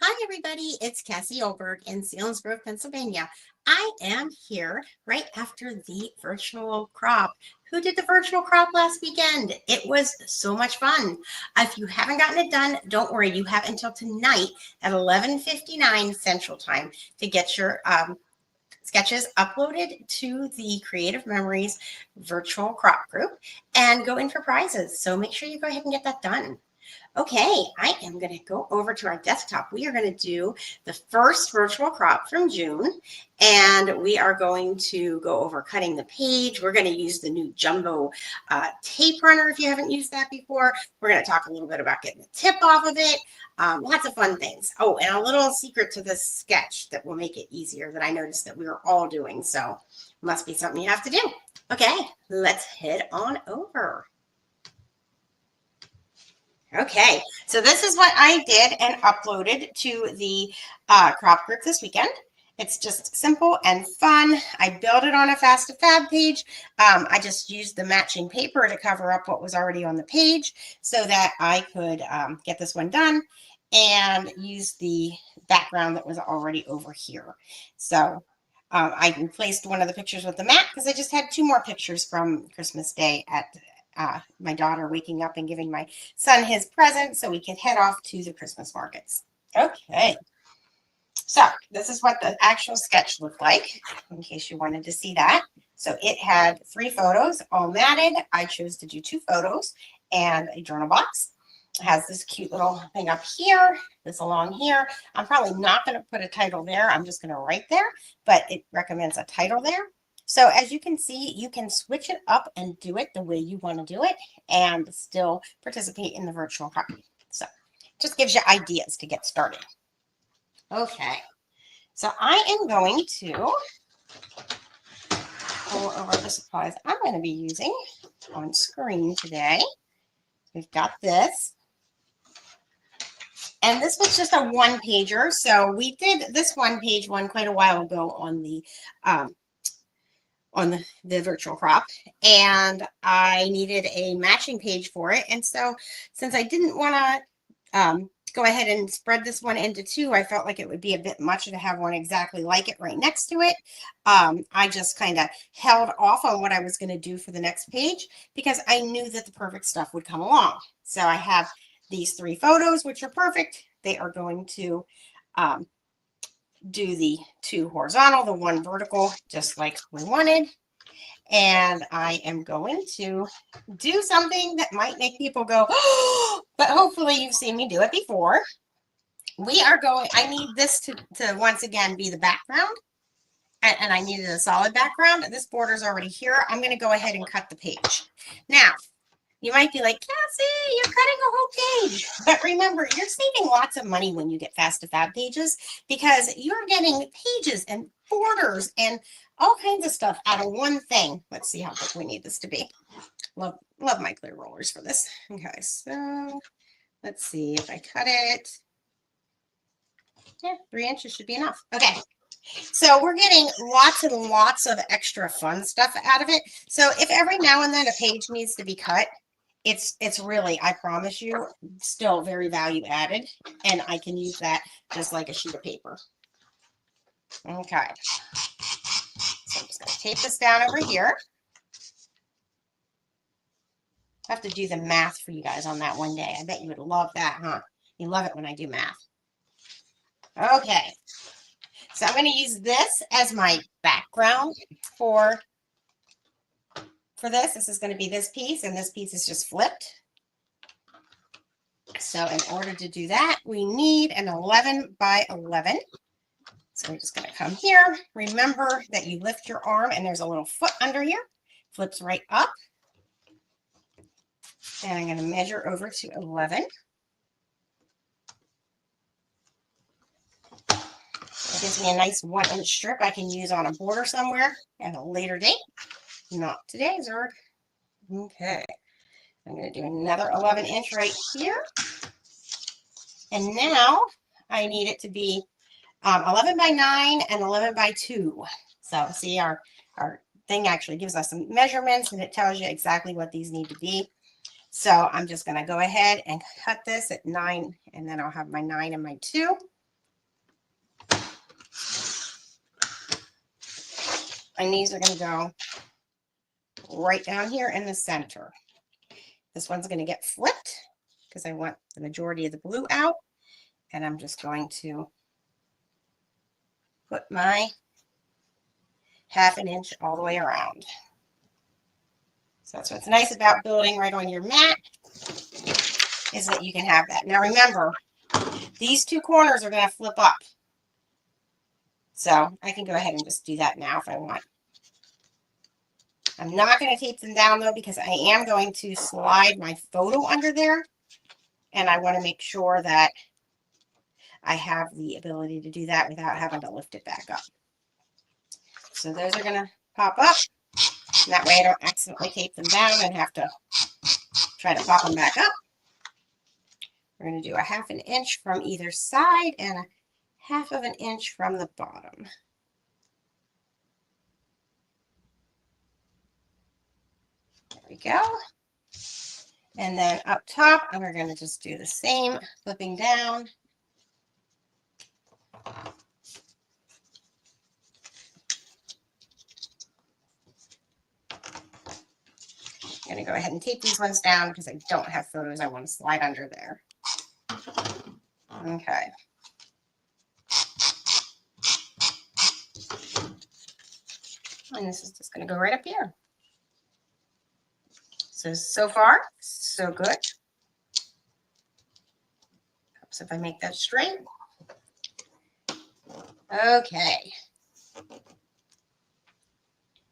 Hi, everybody. It's Cassie Olberg in Selinsgrove, Pennsylvania. I am here right after the virtual crop. Who did the virtual crop last weekend? It was so much fun. If you haven't gotten it done, don't worry. You have until tonight at 11:59 Central Time to get your sketches uploaded to the Creative Memories virtual crop group and go in for prizes. So make sure you go ahead and get that done. Okay, I am going to go over to our desktop. We are going to do the first virtual crop from June, and we are going to go over cutting the page. We're going to use the new Jumbo tape runner if you haven't used that before. We're going to talk a little bit about getting the tip off of it. Lots of fun things. Oh, and a little secret to this sketch that will make it easier that I noticed that we were all doing. So must be something you have to do. Okay, let's head on over. Okay, so this is what I did and uploaded to the crop group this weekend. It's just simple and fun. I built it on a Fast2Fab page. I just used the matching paper to cover up what was already on the page so that I could get this one done and use the background that was already over here. So I replaced one of the pictures with the mat because I just had two more pictures from Christmas Day at my daughter waking up and giving my son his present so we could head off to the Christmas markets. Okay, so this is what the actual sketch looked like, in case you wanted to see that. So it had 3 photos, all matted. I chose to do 2 photos and a journal box. It has this cute little thing up here, this along here. I'm probably not going to put a title there. I'm just going to write there, but it recommends a title there. So as you can see, you can switch it up and do it the way you want to do it and still participate in the virtual crop. So just gives you ideas to get started. Okay, so I am going to go over the supplies I'm going to be using on screen today. We've got this. And this was just a one-pager. So we did this one-page one quite a while ago on the virtual crop, and I needed a matching page for it. And so since I didn't want to go ahead and spread this one into 2, I felt like it would be a bit much to have one exactly like it right next to it. I just kind of held off on what I was going to do for the next page because I knew that the perfect stuff would come along. So I have these 3 photos, which are perfect. They are going to do the 2 horizontal, the 1 vertical, just like we wanted. And I am going to do something that might make people go, oh, but hopefully you've seen me do it before. I need this to once again be the background. And I needed a solid background. This border's already here. I'm going to go ahead and cut the page. Now, you might be like, Cassie, you're cutting a whole page. But remember, you're saving lots of money when you get Fast2Fab pages because you're getting pages and borders and all kinds of stuff out of one thing. Let's see how thick we need this to be. Love my clear rollers for this. Okay, so let's see if I cut it. Yeah, 3 inches should be enough. Okay. So we're getting lots and lots of extra fun stuff out of it. So if every now and then a page needs to be cut, it's really, I promise you, still very value added, and I can use that just like a sheet of paper. Okay, so I'm just going to tape this down over here. I have to do the math for you guys on that one day. I bet you would love that, huh? You love it when I do math. Okay, so I'm going to use this as my background for this. This is going to be this piece, and this piece is just flipped. So in order to do that, we need an 11 by 11. So we're just going to come here. Remember that you lift your arm and there's a little foot under here. Flips right up. And I'm going to measure over to 11. It gives me a nice 1-inch strip I can use on a border somewhere at a later date. Not today, Zerd. Okay. I'm going to do another 11-inch right here. And now I need it to be 11 by 9 and 11 by 2. So see, our thing actually gives us some measurements and it tells you exactly what these need to be. So I'm just going to go ahead and cut this at 9, and then I'll have my 9 and my 2. And these are going to go right down here in the center. This one's going to get flipped because I want the majority of the blue out. And I'm just going to put my 1/2 inch all the way around. So that's what's nice about building right on your mat, is that you can have that. Now remember, these 2 corners are going to flip up. So I can go ahead and just do that now if I want. I'm not going to tape them down though, because I am going to slide my photo under there. And I want to make sure that I have the ability to do that without having to lift it back up. So those are going to pop up. And that way I don't accidentally tape them down and have to try to pop them back up. We're going to do a 1/2 inch from either side and a 1/2 inch from the bottom. There we go. And then up top, and we're going to just do the same, flipping down. I'm going to go ahead and tape these ones down because I don't have photos I want to slide under there. Okay. And this is just going to go right up here. So far, so good. Oops, if I make that straight. Okay.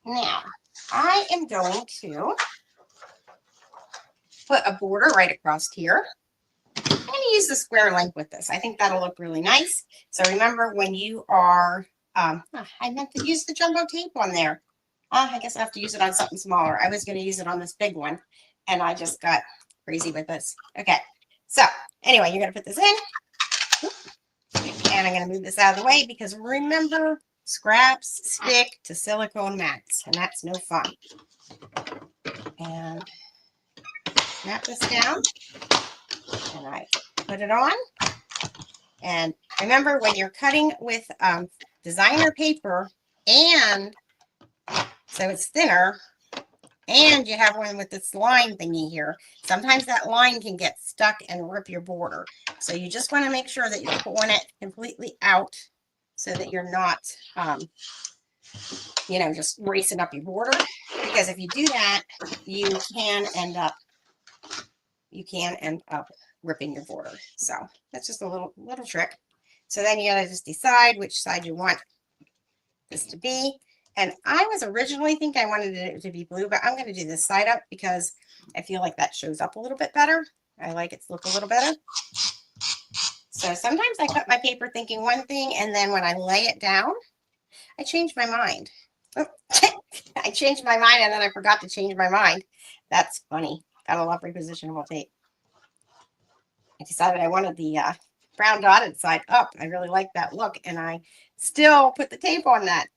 Now, I am going to put a border right across here. I'm going to use the square link with this. I think that'll look really nice. So remember, when you are, I meant to use the jumbo tape on there. I guess I have to use it on something smaller. I was going to use it on this big one, and I just got crazy with this. Okay, so anyway, you're going to put this in. And I'm going to move this out of the way because remember, scraps stick to silicone mats, and that's no fun. And snap this down, and I put it on. And remember, when you're cutting with designer paper, and so it's thinner, and you have one with this line thingy here, sometimes that line can get stuck and rip your border. So you just want to make sure that you're pulling it completely out so that you're not, you know, just racing up your border. Because if you do that, you can end up ripping your border. So that's just a little trick. So then you gotta just decide which side you want this to be. And I was originally thinking I wanted it to be blue, but I'm going to do this side up because I feel like that shows up a little bit better. I like it to look a little better. So sometimes I cut my paper thinking one thing, and then when I lay it down, I change my mind. I changed my mind, and then I forgot to change my mind. That's funny. Gotta love repositionable tape. I decided I wanted the brown dotted side up. I really like that look, and I still put the tape on that.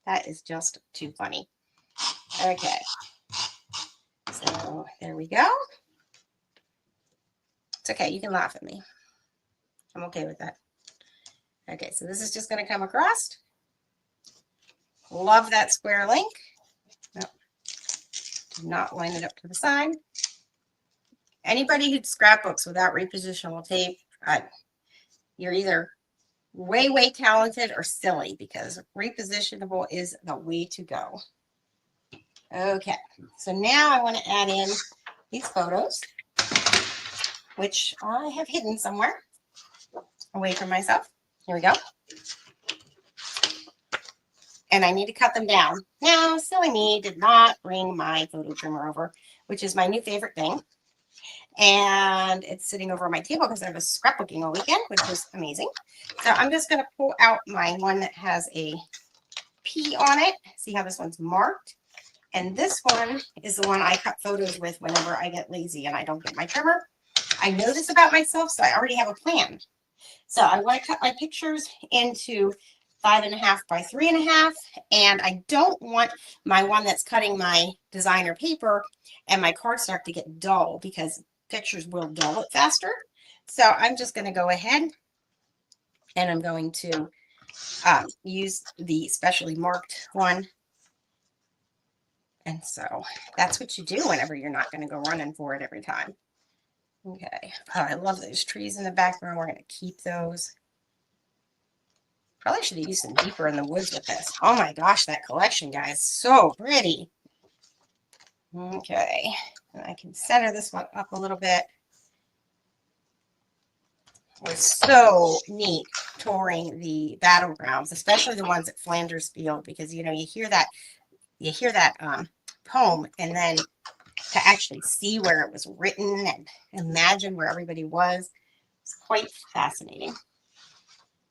That is just too funny. Okay. So there we go. It's okay. You can laugh at me. I'm okay with that. Okay, so this is just going to come across. Love that square link. Nope. Do not line it up to the side. Anybody who scrapbooks without repositionable tape, you're either way talented or silly, because repositionable is the way to go. Okay, so now I want to add in these photos, which I have hidden somewhere away from myself. Here we go. And I need to cut them down. Now, silly me, did not bring my photo trimmer over, which is my new favorite thing. And it's sitting over my table because I was scrapbooking all weekend, which was amazing. So I'm just going to pull out my one that has a P on it. See how this one's marked? And this one is the one I cut photos with whenever I get lazy and I don't get my trimmer. I know this about myself, so I already have a plan. So I want to cut my pictures into 5.5 by 3.5, and I don't want my one that's cutting my designer paper and my cardstock to get dull, because pictures will dull it faster. So I'm just going to go ahead and I'm going to use the specially marked one. And so that's what you do whenever you're not going to go running for it every time. Okay. Oh, I love those trees in the background. We're going to keep those. Probably should have used some deeper in the woods with this. Oh my gosh, that collection, guys. So pretty. Okay. And I can center this one up a little bit. It was so neat touring the battlegrounds, especially the ones at Flanders Field, because you hear that poem, and then to actually see where it was written and imagine where everybody was. It's quite fascinating.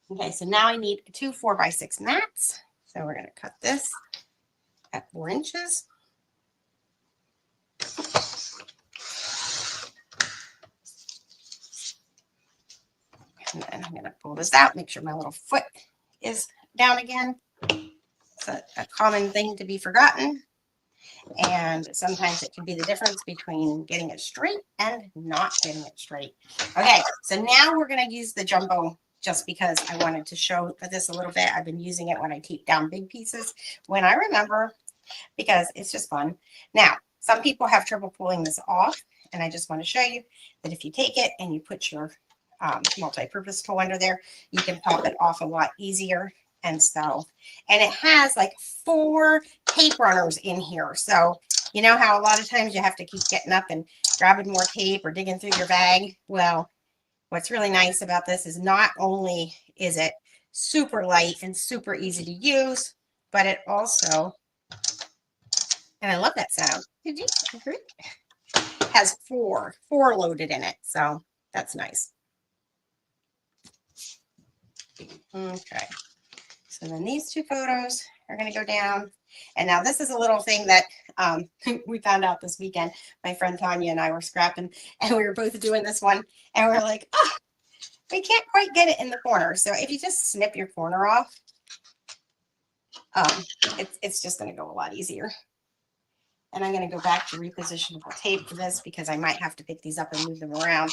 Okay, so now I need 2 4x6 mats. So we're going to cut this at 4 inches. And then I'm going to pull this out, make sure my little foot is down again. It's a common thing to be forgotten. And sometimes it can be the difference between getting it straight and not getting it straight. Okay, so now we're going to use the jumbo just because I wanted to show this a little bit. I've been using it when I tape down big pieces when I remember, because it's just fun. Now, some people have trouble pulling this off, and I just want to show you that if you take it and you put your multi-purpose tool under there, you can pop it off a lot easier. And it has like 4 tape runners in here. So you know how a lot of times you have to keep getting up and grabbing more tape or digging through your bag? Well, what's really nice about this is not only is it super light and super easy to use, but it also, and I love that sound, did you agree? Has 4 loaded in it. So that's nice. Okay. So then these 2 photos are going to go down. And now this is a little thing that we found out this weekend. My friend Tanya and I were scrapping, and we were both doing this one. And we're like, oh, we can't quite get it in the corner. So if you just snip your corner off, it's just going to go a lot easier. And I'm going to go back to repositionable tape for this because I might have to pick these up and move them around.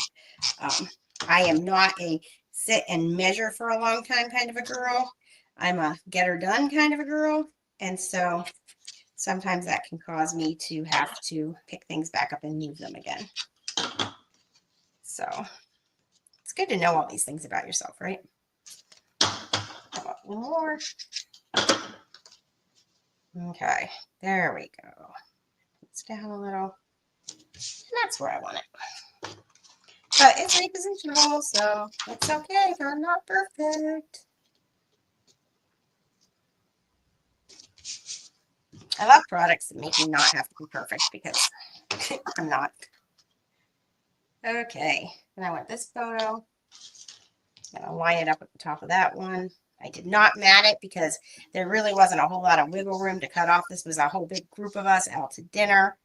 I am not a sit and measure for a long time kind of a girl. I'm a get her done kind of a girl. And so sometimes that can cause me to have to pick things back up and move them again. So it's good to know all these things about yourself, right? Come up one more. Okay, there we go. It's down a little. And that's where I want it. But it's repositionable, so it's okay if I'm not perfect. I love products that make me not have to be perfect because I'm not. Okay, and I want this photo. I'm going to line it up at the top of that one. I did not mat it because there really wasn't a whole lot of wiggle room to cut off. This was a whole big group of us out to dinner.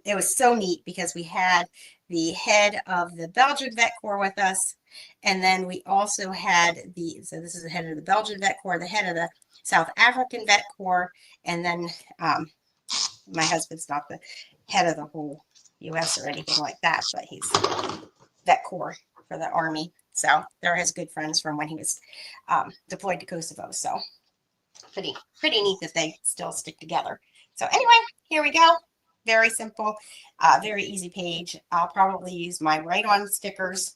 It was so neat because we had the head of the Belgian Vet Corps with us. And then we also had so this is the head of the Belgian Vet Corps, the head of the South African Vet Corps. And then my husband's not the head of the whole U.S. or anything like that, but he's Vet Corps for the Army. So they're his good friends from when he was deployed to Kosovo. So pretty neat that they still stick together. So anyway, here we go. Very simple, very easy page. I'll probably use my write-on stickers,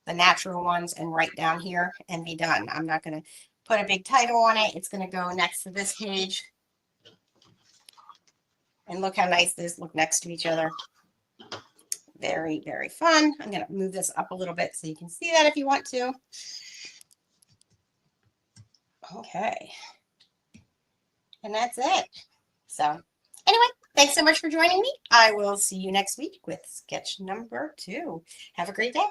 the natural ones, and write down here and be done. I'm not going to put a big title on it. It's going to go next to this page. And look how nice these look next to each other. Very, very fun. I'm going to move this up a little bit so you can see that if you want to. Okay. And that's it. So anyway, thanks so much for joining me. I will see you next week with sketch number 2. Have a great day.